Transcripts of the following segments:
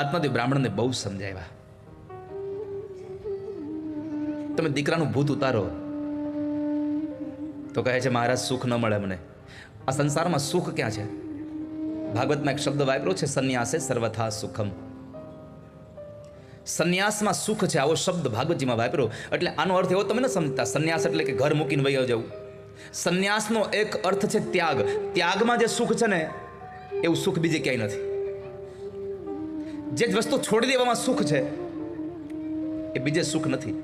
આત્માદેવ બ્રાહ્મણને બહુ સમજાવ્યા. તમે દીકરાનું ભૂત ઉતારો તો કહે છે મહારાજ સુખ ન મળે મને. આ સંસારમાં સુખ ક્યાં છે? ભાગવતમાં એક શબ્દ વાપર્યો છે, સંન્યાસે સર્વથા સુખમ. સંન્યાસમાં સુખ છે, આવો શબ્દ ભાગવતજીમાં વાપર્યો. એટલે આનો અર્થ એવો તમે ન સમજતા સંન્યાસ એટલે કે ઘર મૂકીને વહી જવું. સંન્યાસનો એક અર્થ છે ત્યાગ. ત્યાગમાં જે સુખ છે ને એવું સુખ બીજે ક્યાંય નથી. જે વસ્તુ છોડી દેવામાં સુખ છે એ બીજે સુખ નથી.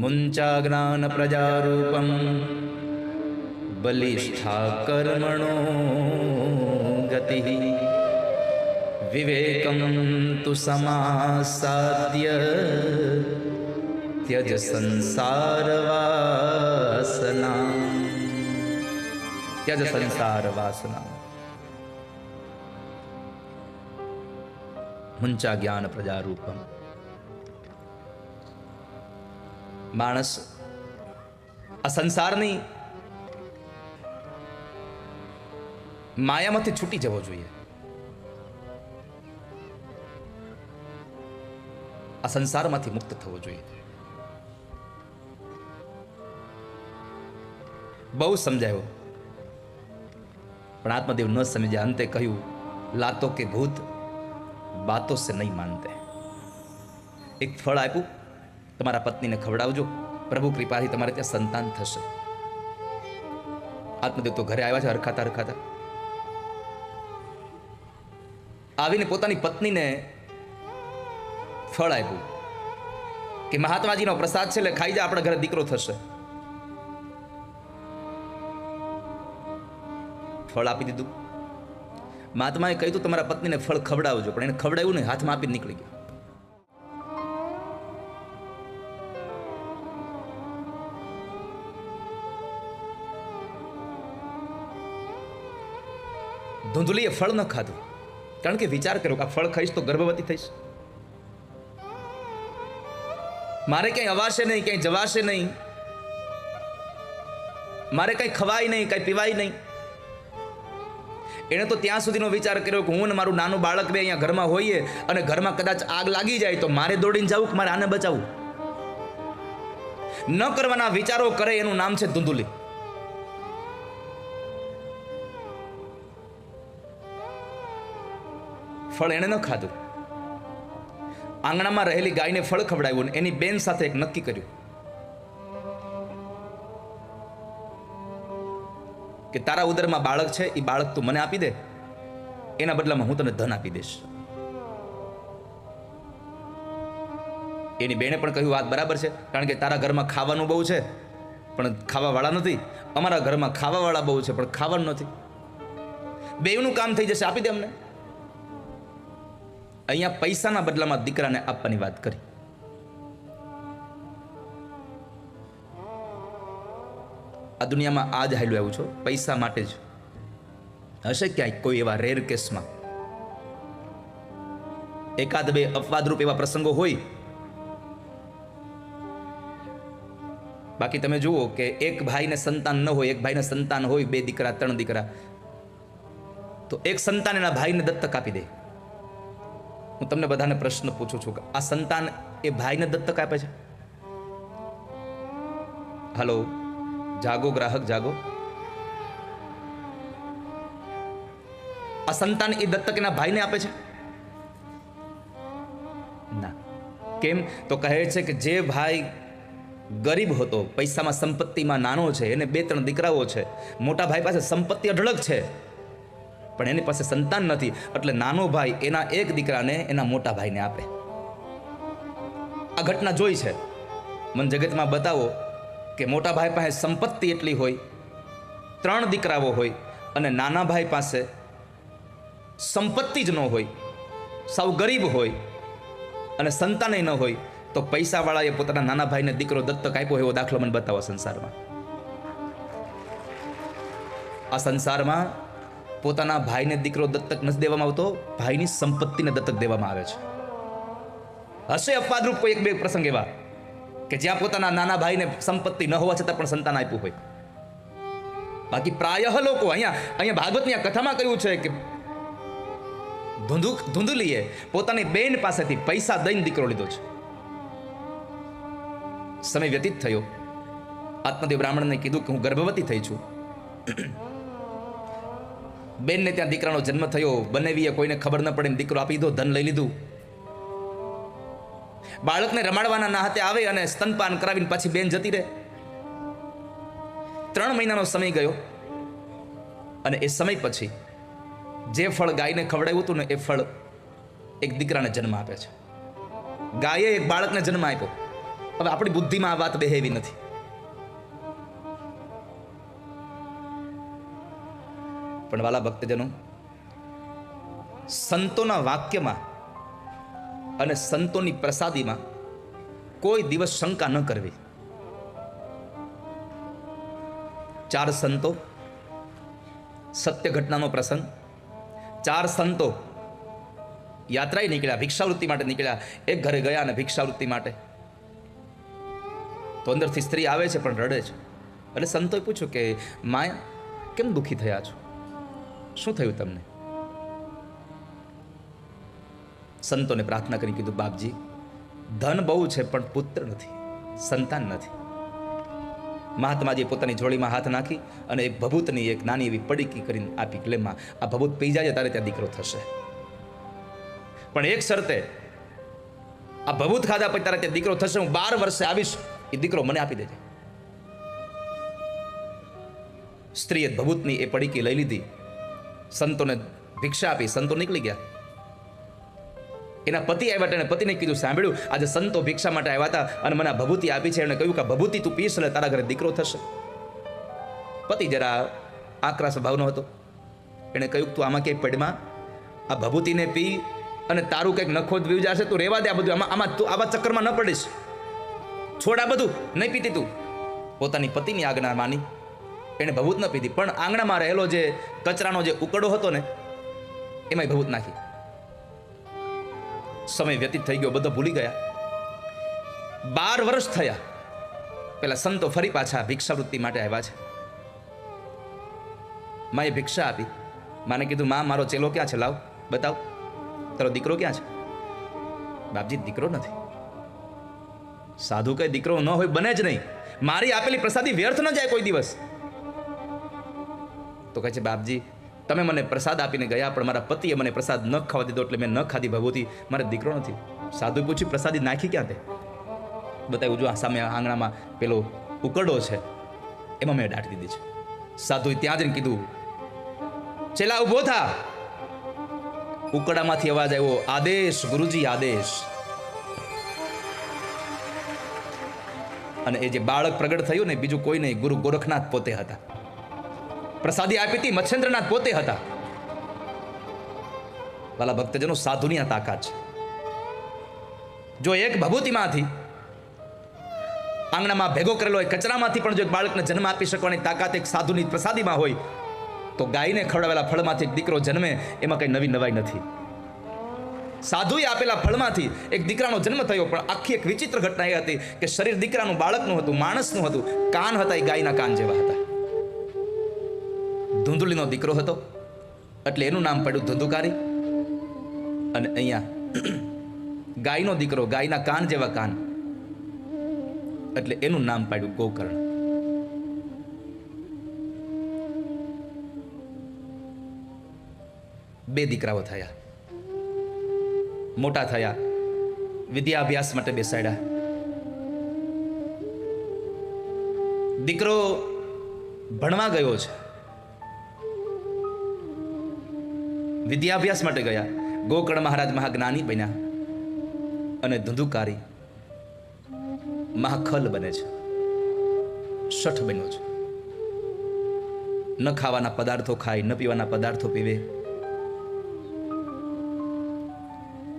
મુંચા જ્ઞાન પ્રજારૂપમ બલિષ્ઠા કર્મણો ગતિ વિવેકમ તુ સમાસાદ્ય ત્યજ સંસાર વાસના. ત્યજ સંસાર વાસના. મુંચા જ્ઞાન પ્રજારૂપમ. માણસ આ સંસારની માયામાંથી છૂટી જવો જોઈએ. આ સંસારમાંથી મુક્ત થવો જોઈએ. બહુ સમજાયો પણ આત્મદેવ ન સમજ્યા. અંતે કહ્યું લાતો કે ભૂત બાતો સે નહીં માનતે. એક ફળ આપ્યું, તમારા પત્નીને ખવડાવજો, પ્રભુ કૃપાથી તમારે ત્યાં સંતાન થશે. આત્મદેવ તો ઘરે આવ્યા છે હરખાતા હરખાતા. આવીને પોતાની પત્નીને ફળ આપ્યું કે મહાત્માજીનો પ્રસાદ છે એટલે ખાઈ જા, આપણા ઘરે દીકરો થશે. ફળ આપી દીધું. મહાત્માએ કહ્યું તું તમારા પત્નીને ફળ ખવડાવજો, પણ એને ખવડાવ્યું નહીં, હાથમાં આપી નીકળી ગયા. ધૂંધલીએ ફળ ન ખાધું, કારણ કે વિચાર કર્યો કે આ ફળ ખાઈશ તો ગર્ભવતી થઈશ. મારે ક્યાંય અવાશે નહીં, ક્યાંય જવાશે નહીં, મારે કંઈ ખવાય નહીં, કંઈ પીવાય નહીં. એણે તો ત્યાં સુધીનો વિચાર કર્યો કે હું ને મારું નાનું બાળક બે અહીંયા ઘરમાં હોઈએ અને ઘરમાં કદાચ આગ લાગી જાય તો મારે દોડીને જવું કે મારે આને બચાવવું. ન કરવાના વિચારો કરે એનું નામ છે ધૂંધલી. ફળ એણે ન ખાધું. આંગણામાં રહેલી ગાયને ફળ ખવડાવ્યું ને એની બેન સાથે એક નક્કી કર્યું કે તારા ઉદરમાં બાળક છે, એ બાળક તું મને આપી દે, એના બદલામાં હું તને ધન આપી દઈશ. એની બેને પણ કહ્યું વાત બરાબર છે, કારણ કે તારા ઘરમાં ખાવાનું બહુ છે પણ ખાવાવાળા નથી, અમારા ઘરમાં ખાવાવાળા બહુ છે પણ ખાવાનું નથી, બેયનું કામ થઈ જશે, આપી દે અમને. અહીંયા પૈસાના બદલામાં દીકરાને આપવાની વાત કરી. આ દુનિયામાં આ જ હાલ્યું આવ્યું છો, પૈસા માટે જ. હશે ક્યાંય કોઈ એવા રેર કેસમાં એકાદ બે અપવાદરૂપ એવા પ્રસંગો હોય. બાકી તમે જુઓ કે એક ભાઈને સંતાન ન હોય, એક ભાઈને સંતાન હોય, 2 દીકરા 3 દીકરા, તો એક સંતાન એના ભાઈને દત્તક આપી દે. હું તમને બધાને પ્રશ્ન પૂછું છું કે આ સંતાન એ ભાઈને દત્તક આપે છે? હલો, જાગો ગ્રાહક જાગો. આ સંતાન એ દત્તક એના ભાઈને આપે છે? ના. કેમ? તો કહે છે કે જે ભાઈ ગરીબ હતો, પૈસામાં સંપત્તિમાં નાનો છે, એને 2-3 દીકરાઓ છે, મોટા ભાઈ પાસે સંપત્તિ અઢળક છે પણ એની પાસે સંતાન નથી, એટલે નાનો ભાઈ એના એક દીકરાને એના મોટા ભાઈને આપે. આ ઘટના જોઈ છે. મને જગતમાં બતાવો કે મોટા ભાઈ પાસે સંપત્તિ એટલી હોય, 3 દીકરાઓ હોય, અને નાના ભાઈ પાસે સંપત્તિ જ ન હોય, સાવ ગરીબ હોય અને સંતાન ન હોય, તો પૈસાવાળાએ પોતાના નાના ભાઈને દીકરો દત્તક આપ્યો એવો દાખલો મને બતાવો સંસારમાં. આ સંસારમાં પોતાના ભાઈને દીકરો દત્તક નથી દેવામાં આવતો, ભાઈની સંપત્તિને દત્તક દેવામાં આવે છે. હશે અપવાદરૂપ કોઈ 1-2 પ્રસંગ એવા કે જ્યાં પોતાના નાના ભાઈને સંપત્તિ ન હોવા છતાં પણ સંતાન આપ્યું હોય. બાકી પ્રાયઃ લોકો અહીંયા ભાગવતની આ કથામાં કહ્યું છે કે ધુંધુલીએ પોતાની બેન પાસેથી પૈસા દઈને દીકરો લીધો છે. સમય વ્યતીત થયો. આત્મદેવ બ્રાહ્મણને કીધું કે હું ગર્ભવતી થઈ છું. બેનને ત્યાં દીકરાનો જન્મ થયો. બનેવીએ કોઈને ખબર ન પડે દીકરો આપી દીધો, ધન લઈ લીધું. બાળકને રમાડવાના ના હાથે આવે અને સ્તનપાન કરાવીને પાછી બેન જતી રહે. 3 મહિનાનો સમય ગયો અને એ સમય પછી જે ફળ ગાયને ખવડાવ્યું હતું ને એ ફળ એક દીકરાને જન્મ આપે છે. ગાયે એક બાળકને જન્મ આપ્યો. હવે આપણી બુદ્ધિમાં આ વાત બેહેવી નથી. પણ વાલા ભક્તજનો, સંતોના વાક્યમાં અને સંતોની પ્રસાદીમાં કોઈ દિવસ શંકા ન કરવી. 4 સંતો, સત્ય ઘટનાનો પ્રસંગ. 4 સંતો યાત્રાએ નીકળ્યા, ભિક્ષાવૃત્તિ માટે નીકળ્યા. એક ઘરે ગયા અને ભિક્ષાવૃત્તિ માટે તો અંદરથી સ્ત્રી આવે છે પણ રડે છે. એટલે સંતોએ પૂછ્યું કે માયા, કેમ દુઃખી થયા છો? શું થયું તમને? સંતોને પ્રાર્થના કરી કીધું, બાપજી, ધન બહુ છે પણ પુત્ર નથી, સંતાન નથી. મહાત્માજીએ પોતાની જોડીમાં હાથ નાખી અને એક ભભૂતની એક નાની એવી પડીકી કરીને આપી કે લેમાં આ ભભૂત પી જાય તારે ત્યાં દીકરો થશે. પણ એક શરતે, આ ભભૂત ખાધા પછી તારે ત્યાં દીકરો થશે, હું 12 વર્ષે આવીશ, એ દીકરો મને આપી દેજે. સ્ત્રીએ ભભૂતની એ પડીકી લઈ લીધી, સંતોને ભિક્ષા આપી, સંતો નીકળી ગયા. એના પતિ આવ્યા અને પતિને કીધું, સાંભળ્યું, આજે સંતો ભિક્ષા માટે આવ્યા હતા અને મને આ ભભૂતિ આપી છે. એને કહ્યું કે ભભૂતિ તું પીશ એટલે તારા ઘરે દીકરો થશે. પતિ જરા આકરા સ્વભાવનો હતો. એણે કહ્યું, તું આમાં ક્યાંય પડમાં આ ભભૂતિને પી અને તારું કંઈક નખો જ વીવ જશે, તું રહેવા દે આ બધું, આમાં તું આવા ચક્કરમાં ન પડીશ, છોડ આ બધું, નહીં પીતી તું. પોતાની પતિની આજ્ઞા માની એણે ભભૂત ન પીધી, પણ આંગણામાં રહેલો જે કચરાનો જે ઉકળો હતો ને એમાંય ભભૂત નાખી. સમય વ્યતીત થઈ ગયો, બધો ભૂલી ગયા. 12 વર્ષ થયા. પેલા સંતો ફરી પાછા ભિક્ષાવૃત્તિ માટે આવ્યા છે. માએ ભિક્ષા આપી. માને કીધું, માં, મારો ચેલો ક્યાં છે? લાવ, બતાવ, તારો દીકરો ક્યાં છે? બાપજી, દીકરો નથી. સાધુ કઈ દીકરો ન હોય, બને જ નહીં. મારી આપેલી પ્રસાદી વ્યર્થ ન જાય કોઈ દિવસ. તો કહે છે, બાપજી, તમે મને પ્રસાદ આપીને ગયા પણ મારા પતિએ મને પ્રસાદ ન ખાવા દીધો એટલે મેં ન ખાધી ભભૂતિ, મારે દીકરો નથી. સાધુ પૂછ્યું, પ્રસાદી નાખી ક્યાં તે? બતાવ્યું, જો આ સામે આંગણામાં પેલો ઉકરડો છે એમાં મેં દાટી દીધી છે. સાધુએ ત્યાં જઈને કીધું, ચેલા ઉભો થા. ઉકરડામાંથી અવાજ આવ્યો, આદેશ ગુરુજી, આદેશ. અને એ જે બાળક પ્રગટ થયું ને, બીજું કોઈ નહીં, ગુરુ ગોરખનાથ પોતે હતા. પ્રસાદી આપી હતી મચ્છેન્દ્રનાથ પોતે હતા. વાલા ભક્તજનો, સાધુની આ તાકાત છે. જો એક ભભૂતિમાંથી આંગણામાં ભેગો કરેલો હોય કચરામાંથી પણ જો એક બાળકને જન્મ આપી શકવાની તાકાત એક સાધુની પ્રસાદીમાં હોય, તો ગાયને ખવડાવેલા ફળમાંથી એક દીકરો જન્મે એમાં કઈ નવી નવાઈ નથી. સાધુએ આપેલા ફળમાંથી એક દીકરાનો જન્મ થયો, પણ આખી એક વિચિત્ર ઘટના એ હતી કે શરીર દીકરાનું બાળકનું હતું, માણસનું હતું, કાન હતા એ ગાયના કાન જેવા હતા. ધુંધુલીનો દીકરો હતો એટલે એનું નામ પડ્યું ધુંધુકારી. અને અહીંયા ગાયનો દીકરો, ગાયના કાન જેવા કાન, એટલે એનું નામ પાડ્યું ગોકર્ણ. બે દીકરાઓ થયા, મોટા થયા, વિદ્યાભ્યાસ માટે બેસાડ્યા. દીકરો ભણવા ગયો છે, વિદ્યાભ્યાસ માટે ગયા. ગોકર્ણ મહારાજ મહાજ્ઞાની બન્યા અને ધુંધુકારી મહાખલ બને છે, શઠ બન્યો છે. ન ખાવાના પદાર્થો ખાય, ન પીવાના પદાર્થો પીવે.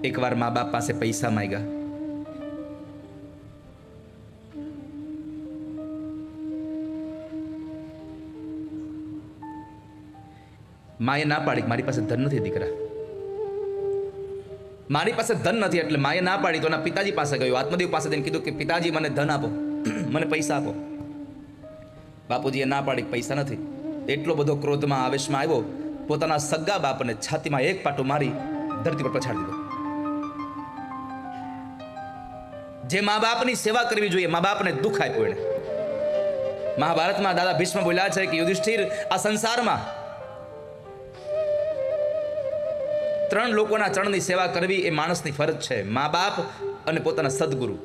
એકવાર મા બાપ પાસે પૈસા માંગ્યા. માએ ના પાડી, મારી પાસે ધન નથી દીકરા, મારી પાસે ધન નથી. એટલે માએ ના પાડી તો એના પિતાજી પાસે ગયો, આત્મદેવ પાસે જઈને કીધું કે પિતાજી મને ધન આપો, મને પૈસા આપો. બાપુજીએ ના પાડી, પૈસા નથી. એટલો બધો ક્રોધમાં આવેશમાં આવ્યો, પોતાના સગા બાપને છાતીમાં એક પાટો મારી ધરતી પર પછાડી દીધો. જે મા બાપની સેવા કરવી જોઈએ, મા બાપને દુઃખ આપ્યું એને. મહાભારતમાં દાદા ભીષ્મ બોલ્યા છે કે યુધિષ્ઠિર, આ સંસારમાં 3 લોકોના ચરણની સેવા કરવી એ માણસની ફરજ છે: મા બાપ અને પોતાના સદગુરુ.